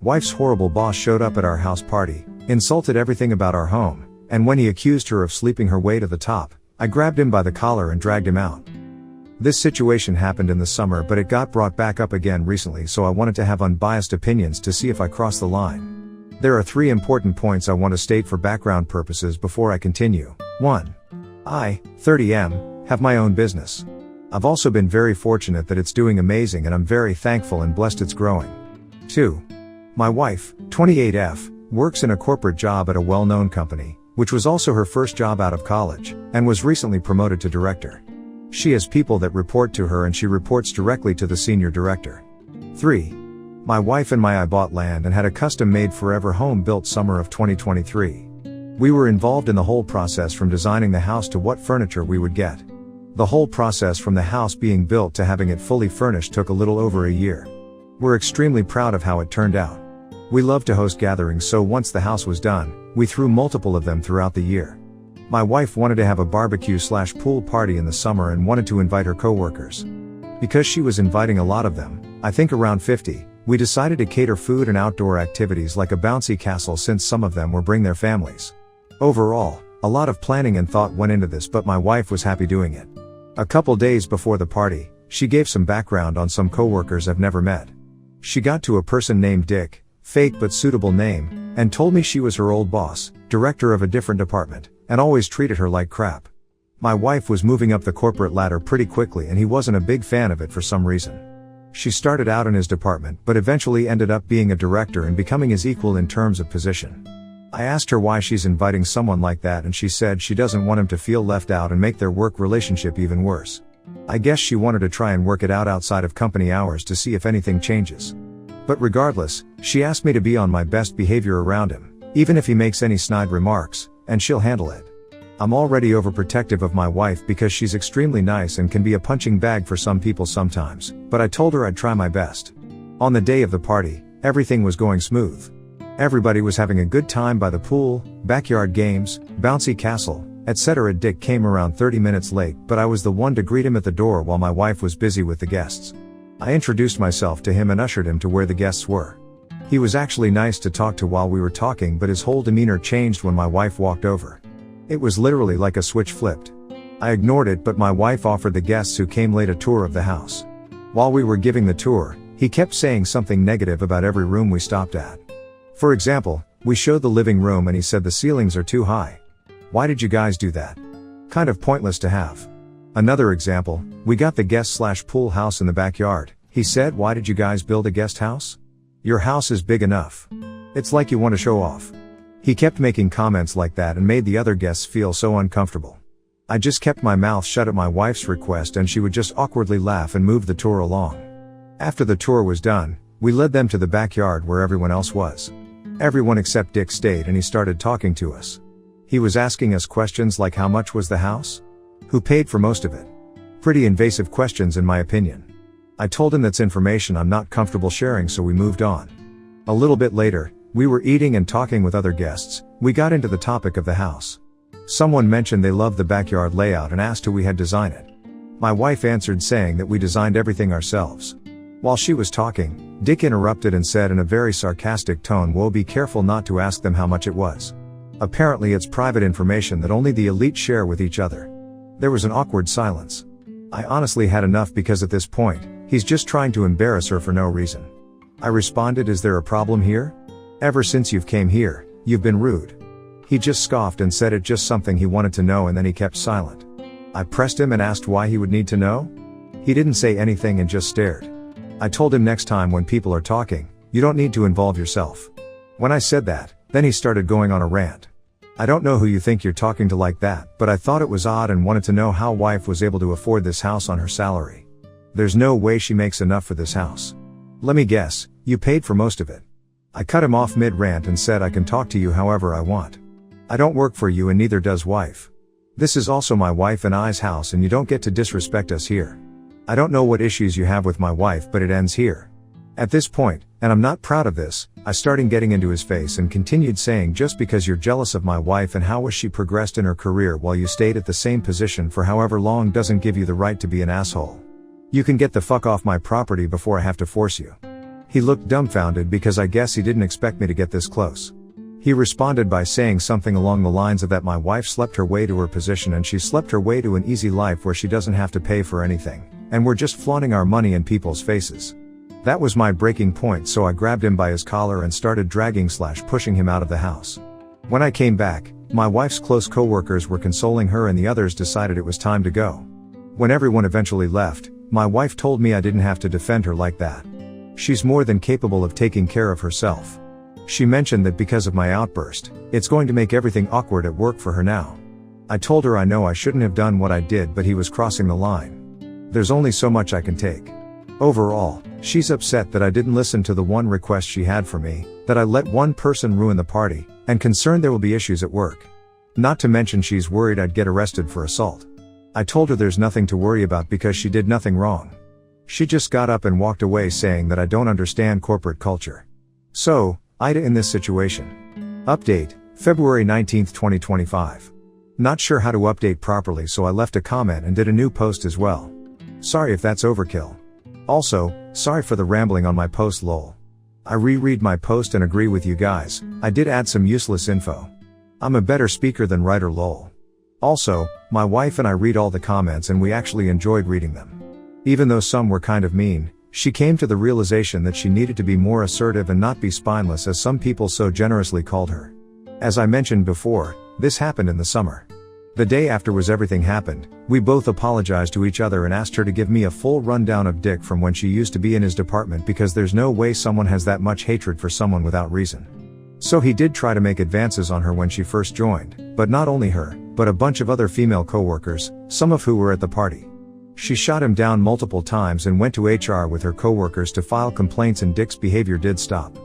Wife's horrible boss showed up at our house party, insulted everything about our home, and when he accused her of sleeping her way to the top, I grabbed him by the collar and dragged him out. This situation happened in the summer, but it got brought back up again recently, so I wanted to have unbiased opinions to see if I crossed the line. There are 3 important points I want to state for background purposes before I continue. 1. I, 30M, have my own business. I've also been very fortunate that it's doing amazing, and I'm very thankful and blessed it's growing. 2. My wife, 28F, works in a corporate job at a well-known company, which was also her first job out of college, and was recently promoted to director. She has people that report to her, and she reports directly to the senior director. 3. My wife and I bought land and had a custom-made forever home built summer of 2023. We were involved in the whole process from designing the house to what furniture we would get. The whole process from the house being built to having it fully furnished took a little over a year. We're extremely proud of how it turned out. We love to host gatherings, so once the house was done, we threw multiple of them throughout the year. My wife wanted to have a barbecue/pool party in the summer and wanted to invite her coworkers. Because she was inviting a lot of them, I think around 50, we decided to cater food and outdoor activities like a bouncy castle, since some of them were bring their families. Overall, a lot of planning and thought went into this, but my wife was happy doing it. A couple days before the party, she gave some background on some coworkers I've never met. She got to a person named Dick, fake but suitable name, and told me she was her old boss, director of a different department, and always treated her like crap. My wife was moving up the corporate ladder pretty quickly, and he wasn't a big fan of it for some reason. She started out in his department, but eventually ended up being a director and becoming his equal in terms of position. I asked her why she's inviting someone like that, and she said she doesn't want him to feel left out and make their work relationship even worse. I guess she wanted to try and work it out outside of company hours to see if anything changes. But regardless, she asked me to be on my best behavior around him, even if he makes any snide remarks, and she'll handle it. I'm already overprotective of my wife because she's extremely nice and can be a punching bag for some people sometimes, but I told her I'd try my best. On the day of the party, everything was going smooth. Everybody was having a good time by the pool, backyard games, bouncy castle, etc. Dick came around 30 minutes late, but I was the one to greet him at the door while my wife was busy with the guests. I introduced myself to him and ushered him to where the guests were. He was actually nice to talk to while we were talking, but his whole demeanor changed when my wife walked over. It was literally like a switch flipped. I ignored it, but my wife offered the guests who came late a tour of the house. While we were giving the tour, he kept saying something negative about every room we stopped at. For example, we showed the living room and he said the ceilings are too high. Why did you guys do that? Kind of pointless to have. Another example, we got the guest/pool house in the backyard. He said, why did you guys build a guest house? Your house is big enough. It's like you want to show off. He kept making comments like that and made the other guests feel so uncomfortable. I just kept my mouth shut at my wife's request, and she would just awkwardly laugh and move the tour along. After the tour was done, we led them to the backyard where everyone else was. Everyone except Dick stayed, and he started talking to us. He was asking us questions like how much was the house? Who paid for most of it? Pretty invasive questions in my opinion. I told him that's information I'm not comfortable sharing, so we moved on. A little bit later, we were eating and talking with other guests. We got into the topic of the house. Someone mentioned they loved the backyard layout and asked who we had designed it. My wife answered saying that we designed everything ourselves. While she was talking, Dick interrupted and said in a very sarcastic tone, "Whoa, be careful not to ask them how much it was. Apparently it's private information that only the elite share with each other." There was an awkward silence. I honestly had enough, because at this point, he's just trying to embarrass her for no reason. I responded, "Is there a problem here? Ever since you've came here, you've been rude." He just scoffed and said it just something he wanted to know, and then he kept silent. I pressed him and asked why he would need to know. He didn't say anything and just stared. I told him next time when people are talking, you don't need to involve yourself. When I said that, then he started going on a rant. I don't know who you think you're talking to like that, but I thought it was odd and wanted to know how wife was able to afford this house on her salary. There's no way she makes enough for this house. Let me guess, you paid for most of it. I cut him off mid-rant and said I can talk to you however I want. I don't work for you and neither does wife. This is also my wife and I's house, and you don't get to disrespect us here. I don't know what issues you have with my wife, but it ends here. At this point, and I'm not proud of this, I started getting into his face and continued saying, just because you're jealous of my wife and how she progressed in her career while you stayed at the same position for however long doesn't give you the right to be an asshole. You can get the fuck off my property before I have to force you. He looked dumbfounded because I guess he didn't expect me to get this close. He responded by saying something along the lines of that my wife slept her way to her position and she slept her way to an easy life where she doesn't have to pay for anything, and we're just flaunting our money in people's faces. That was my breaking point, so I grabbed him by his collar and started dragging/pushing him out of the house. When I came back, my wife's close co-workers were consoling her and the others decided it was time to go. When everyone eventually left, my wife told me I didn't have to defend her like that. She's more than capable of taking care of herself. She mentioned that because of my outburst, it's going to make everything awkward at work for her now. I told her I know I shouldn't have done what I did, but he was crossing the line. There's only so much I can take. Overall, she's upset that I didn't listen to the one request she had for me, that I let one person ruin the party, and concerned there will be issues at work. Not to mention she's worried I'd get arrested for assault. I told her there's nothing to worry about because she did nothing wrong. She just got up and walked away saying that I don't understand corporate culture. So, Ida in this situation. Update, February 19, 2025. Not sure how to update properly, so I left a comment and did a new post as well. Sorry if that's overkill. Also, sorry for the rambling on my post lol. I reread my post and agree with you guys, I did add some useless info. I'm a better speaker than writer lol. Also, my wife and I read all the comments and we actually enjoyed reading them. Even though some were kind of mean, she came to the realization that she needed to be more assertive and not be spineless as some people so generously called her. As I mentioned before, this happened in the summer. The day after everything happened, we both apologized to each other and asked her to give me a full rundown of Dick from when she used to be in his department because there's no way someone has that much hatred for someone without reason. So he did try to make advances on her when she first joined, but not only her, but a bunch of other female coworkers, some of who were at the party. She shot him down multiple times and went to HR with her coworkers to file complaints and Dick's behavior did stop.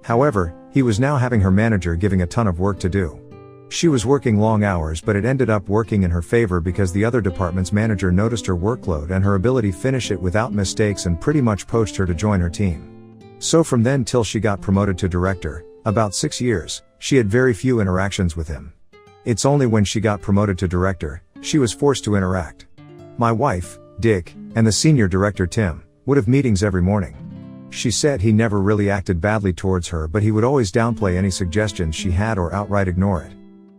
However, he was now having her manager giving a ton of work to do. She was working long hours, but it ended up working in her favor because the other department's manager noticed her workload and her ability to finish it without mistakes and pretty much poached her to join her team. So from then till she got promoted to director, about 6 years, she had very few interactions with him. It's only when she got promoted to director, she was forced to interact. My wife, Dick, and the senior director Tim, would have meetings every morning. She said he never really acted badly towards her, but he would always downplay any suggestions she had or outright ignore it.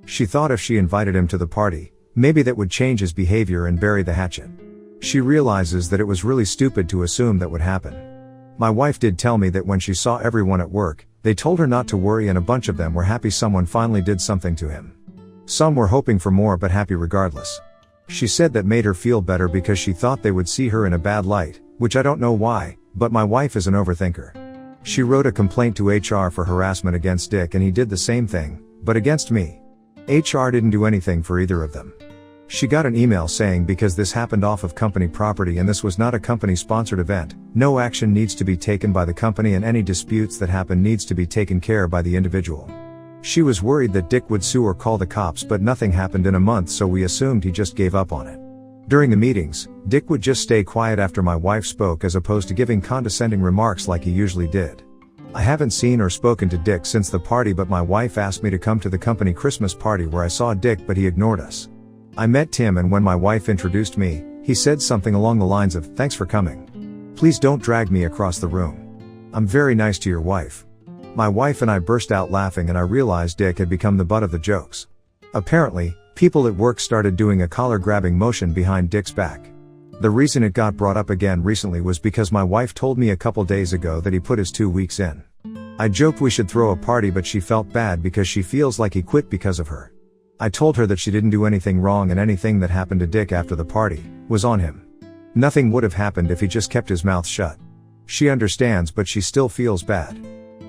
She thought if she invited him to the party, maybe that would change his behavior and bury the hatchet. She realizes that it was really stupid to assume that would happen. My wife did tell me that when she saw everyone at work, they told her not to worry and a bunch of them were happy someone finally did something to him. Some were hoping for more but happy regardless. She said that made her feel better because she thought they would see her in a bad light, which I don't know why, but my wife is an overthinker. She wrote a complaint to HR for harassment against Dick and he did the same thing, but against me. HR didn't do anything for either of them. She got an email saying because this happened off of company property and this was not a company-sponsored event, no action needs to be taken by the company and any disputes that happen needs to be taken care by the individual. She was worried that Dick would sue or call the cops, but nothing happened in a month, so we assumed he just gave up on it. During the meetings, Dick would just stay quiet after my wife spoke as opposed to giving condescending remarks like he usually did. I haven't seen or spoken to Dick since the party, but my wife asked me to come to the company Christmas party where I saw Dick, but he ignored us. I met Tim and when my wife introduced me, he said something along the lines of, "Thanks for coming. Please don't drag me across the room. I'm very nice to your wife." My wife and I burst out laughing and I realized Dick had become the butt of the jokes. Apparently, people at work started doing a collar-grabbing motion behind Dick's back. The reason it got brought up again recently was because my wife told me a couple days ago that he put his 2 weeks in. I joked we should throw a party, but she felt bad because she feels like he quit because of her. I told her that she didn't do anything wrong and anything that happened to Dick after the party was on him. Nothing would have happened if he just kept his mouth shut. She understands, but she still feels bad.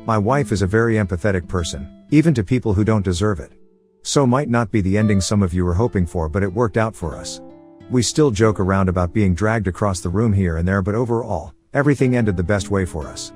My wife is a very empathetic person, even to people who don't deserve it. So might not be the ending some of you were hoping for, but it worked out for us. We still joke around about being dragged across the room here and there, but overall, everything ended the best way for us.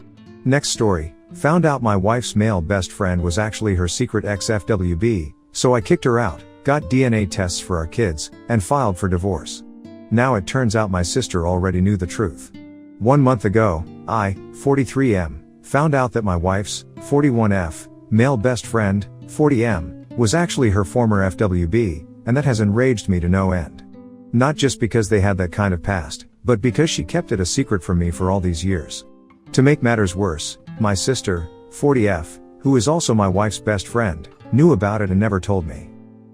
Next story, found out my wife's male best friend was actually her secret ex-FWB, so I kicked her out, got DNA tests for our kids, and filed for divorce. Now it turns out my sister already knew the truth. 1 month ago, I, 43M, found out that my wife's, 41F, male best friend, 40M, was actually her former FWB, and that has enraged me to no end. Not just because they had that kind of past, but because she kept it a secret from me for all these years. To make matters worse, my sister, 40F, who is also my wife's best friend, knew about it and never told me.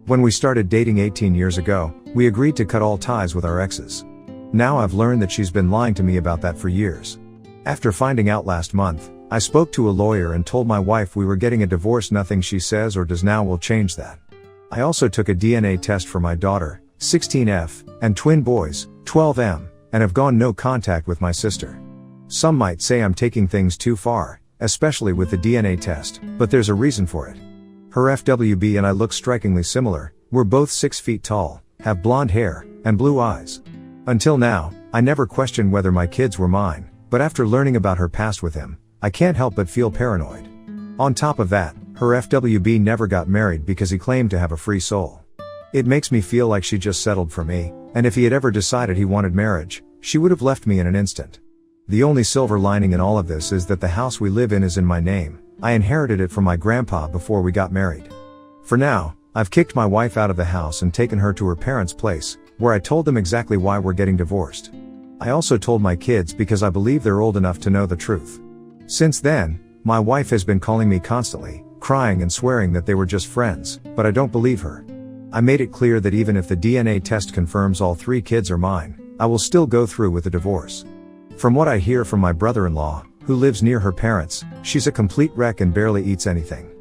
When we started dating 18 years ago, we agreed to cut all ties with our exes. Now I've learned that she's been lying to me about that for years. After finding out last month, I spoke to a lawyer and told my wife we were getting a divorce. Nothing she says or does now will change that. I also took a DNA test for my daughter, 16F, and twin boys, 12M, and have gone no contact with my sister. Some might say I'm taking things too far, especially with the DNA test, but there's a reason for it. Her FWB and I look strikingly similar. We're both 6 feet tall, have blonde hair, and blue eyes. Until now, I never questioned whether my kids were mine, but after learning about her past with him, I can't help but feel paranoid. On top of that, her FWB never got married because he claimed to have a free soul. It makes me feel like she just settled for me, and if he had ever decided he wanted marriage, she would have left me in an instant. The only silver lining in all of this is that the house we live in is in my name. I inherited it from my grandpa before we got married. For now, I've kicked my wife out of the house and taken her to her parents' place, where I told them exactly why we're getting divorced. I also told my kids because I believe they're old enough to know the truth. Since then, my wife has been calling me constantly, crying and swearing that they were just friends, but I don't believe her. I made it clear that even if the DNA test confirms all 3 kids are mine, I will still go through with the divorce. From what I hear from my brother-in-law, who lives near her parents, she's a complete wreck and barely eats anything.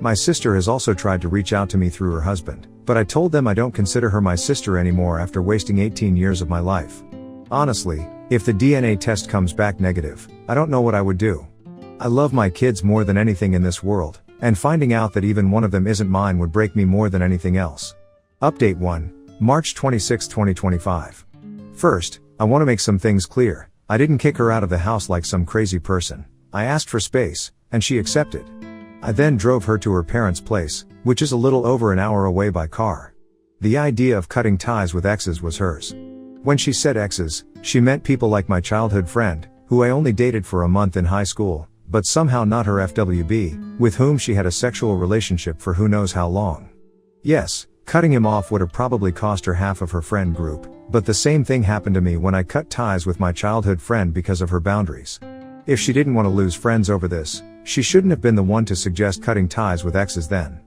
My sister has also tried to reach out to me through her husband, but I told them I don't consider her my sister anymore after wasting 18 years of my life. Honestly, if the DNA test comes back negative, I don't know what I would do. I love my kids more than anything in this world, and finding out that even one of them isn't mine would break me more than anything else. Update 1, March 26, 2025. First, I want to make some things clear. I didn't kick her out of the house like some crazy person. I asked for space, and she accepted. I then drove her to her parents' place, which is a little over an hour away by car. The idea of cutting ties with exes was hers. When she said exes, she meant people like my childhood friend, who I only dated for a month in high school, but somehow not her FWB, with whom she had a sexual relationship for who knows how long. Yes, cutting him off would have probably cost her half of her friend group, but the same thing happened to me when I cut ties with my childhood friend because of her boundaries. If she didn't want to lose friends over this, she shouldn't have been the one to suggest cutting ties with exes then.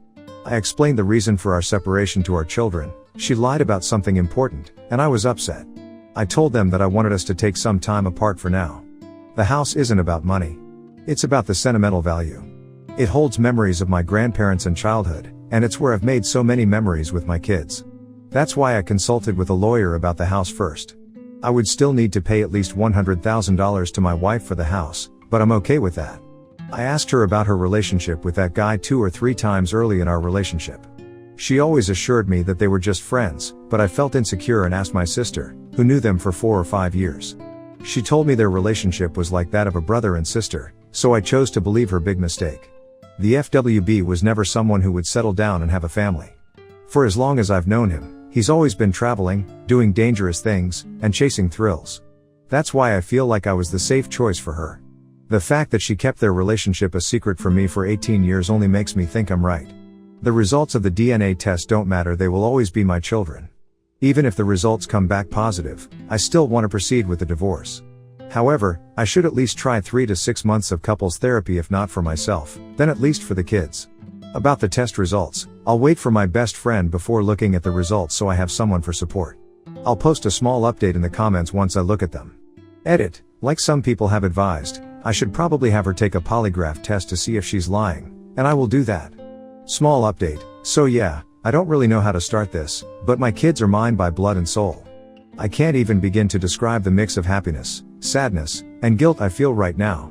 I explained the reason for our separation to our children. She lied about something important, and I was upset. I told them that I wanted us to take some time apart for now. The house isn't about money. It's about the sentimental value. It holds memories of my grandparents and childhood, and it's where I've made so many memories with my kids. That's why I consulted with a lawyer about the house first. I would still need to pay at least $100,000 to my wife for the house, but I'm okay with that. I asked her about her relationship with that guy 2 or 3 times early in our relationship. She always assured me that they were just friends, but I felt insecure and asked my sister, who knew them for 4 or 5 years. She told me their relationship was like that of a brother and sister, so I chose to believe her big mistake. The FWB was never someone who would settle down and have a family. For as long as I've known him, he's always been traveling, doing dangerous things, and chasing thrills. That's why I feel like I was the safe choice for her. The fact that she kept their relationship a secret from me for 18 years only makes me think I'm right. The results of the DNA test don't matter, they will always be my children. Even if the results come back positive, I still want to proceed with the divorce. However, I should at least try 3 to 6 months of couples therapy, if not for myself, then at least for the kids. About the test results, I'll wait for my best friend before looking at the results so I have someone for support. I'll post a small update in the comments once I look at them. Edit, like some people have advised, I should probably have her take a polygraph test to see if she's lying, and I will do that. Small update, so yeah, I don't really know how to start this, but my kids are mine by blood and soul. I can't even begin to describe the mix of happiness, sadness, and guilt I feel right now.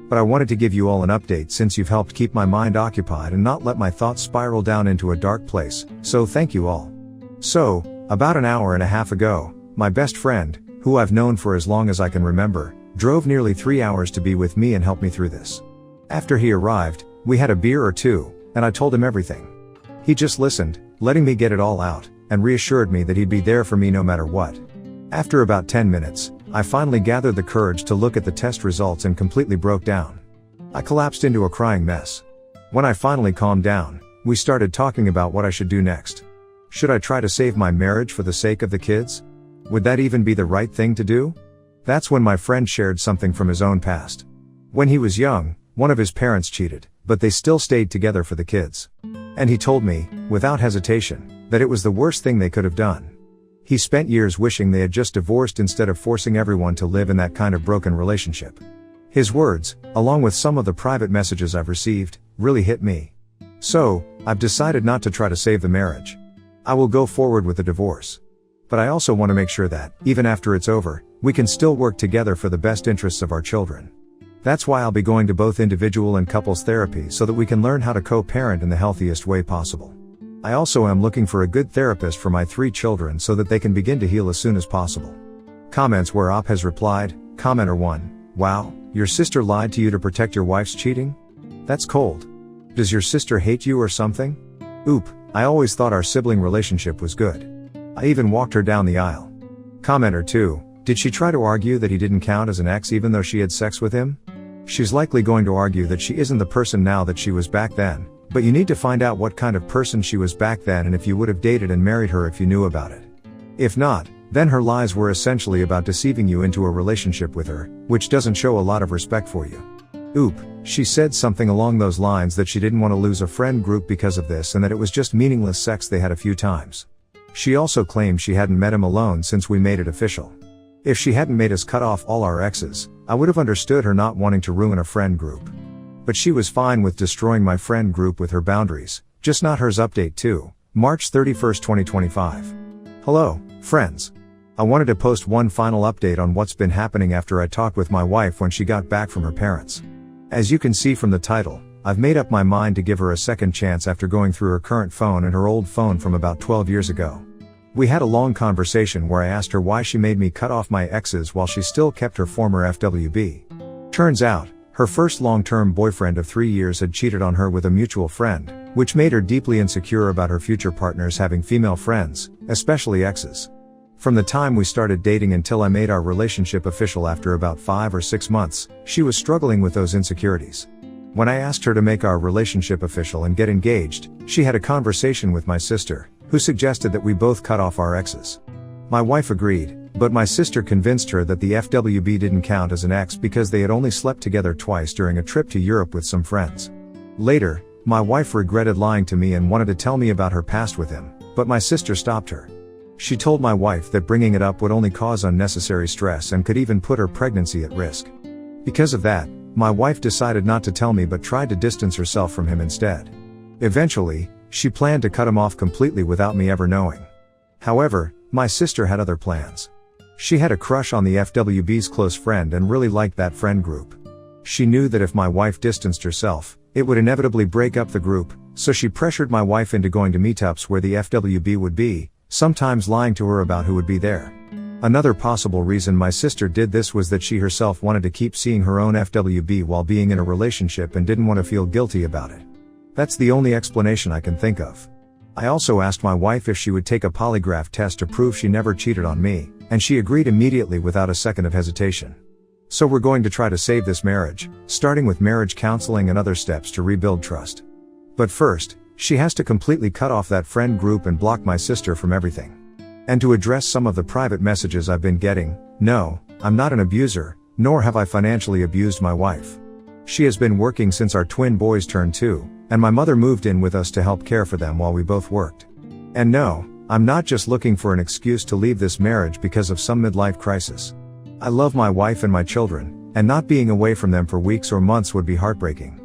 But I wanted to give you all an update since you've helped keep my mind occupied and not let my thoughts spiral down into a dark place, so thank you all. So, about an hour and a half ago, my best friend, who I've known for as long as I can remember, drove nearly 3 hours to be with me and help me through this. After he arrived, we had a beer or two, and I told him everything. He just listened, letting me get it all out, and reassured me that he'd be there for me no matter what. After about 10 minutes, I finally gathered the courage to look at the test results and completely broke down. I collapsed into a crying mess. When I finally calmed down, we started talking about what I should do next. Should I try to save my marriage for the sake of the kids? Would that even be the right thing to do? That's when my friend shared something from his own past. When he was young, one of his parents cheated, but they still stayed together for the kids. And he told me, without hesitation, that it was the worst thing they could have done. He spent years wishing they had just divorced instead of forcing everyone to live in that kind of broken relationship. His words, along with some of the private messages I've received, really hit me. So, I've decided not to try to save the marriage. I will go forward with the divorce. But I also want to make sure that, even after it's over, we can still work together for the best interests of our children. That's why I'll be going to both individual and couples therapy so that we can learn how to co-parent in the healthiest way possible. I also am looking for a good therapist for my 3 children so that they can begin to heal as soon as possible. Comments where Op has replied, Commenter 1, wow, your sister lied to you to protect your wife's cheating? That's cold. Does your sister hate you or something? Oop, I always thought our sibling relationship was good. I even walked her down the aisle. Commenter 2, did she try to argue that he didn't count as an ex even though she had sex with him? She's likely going to argue that she isn't the person now that she was back then, but you need to find out what kind of person she was back then and if you would have dated and married her if you knew about it. If not, then her lies were essentially about deceiving you into a relationship with her, which doesn't show a lot of respect for you. Oop, she said something along those lines that she didn't want to lose a friend group because of this and that it was just meaningless sex they had a few times. She also claimed she hadn't met him alone since we made it official. If she hadn't made us cut off all our exes, I would have understood her not wanting to ruin a friend group. But she was fine with destroying my friend group with her boundaries, just not hers. Update 2, March 31st, 2025. Hello, friends. I wanted to post one final update on what's been happening after I talked with my wife when she got back from her parents. As you can see from the title, I've made up my mind to give her a second chance after going through her current phone and her old phone from about 12 years ago. We had a long conversation where I asked her why she made me cut off my exes while she still kept her former FWB. Turns out, her first long-term boyfriend of 3 years had cheated on her with a mutual friend, which made her deeply insecure about her future partners having female friends, especially exes. From the time we started dating until I made our relationship official after about 5 or 6 months, she was struggling with those insecurities. When I asked her to make our relationship official and get engaged, she had a conversation with my sister, who suggested that we both cut off our exes. My wife agreed, but my sister convinced her that the FWB didn't count as an ex because they had only slept together twice during a trip to Europe with some friends. Later, my wife regretted lying to me and wanted to tell me about her past with him, but my sister stopped her. She told my wife that bringing it up would only cause unnecessary stress and could even put her pregnancy at risk. Because of that, my wife decided not to tell me but tried to distance herself from him instead. Eventually, she planned to cut him off completely without me ever knowing. However, my sister had other plans. She had a crush on the FWB's close friend and really liked that friend group. She knew that if my wife distanced herself, it would inevitably break up the group, so she pressured my wife into going to meetups where the FWB would be, sometimes lying to her about who would be there. Another possible reason my sister did this was that she herself wanted to keep seeing her own FWB while being in a relationship and didn't want to feel guilty about it. That's the only explanation I can think of. I also asked my wife if she would take a polygraph test to prove she never cheated on me, and she agreed immediately without a second of hesitation. So we're going to try to save this marriage, starting with marriage counseling and other steps to rebuild trust. But first, she has to completely cut off that friend group and block my sister from everything. And to address some of the private messages I've been getting, no, I'm not an abuser, nor have I financially abused my wife. She has been working since our twin boys turned 2, and my mother moved in with us to help care for them while we both worked. And no, I'm not just looking for an excuse to leave this marriage because of some midlife crisis. I love my wife and my children, and not being away from them for weeks or months would be heartbreaking.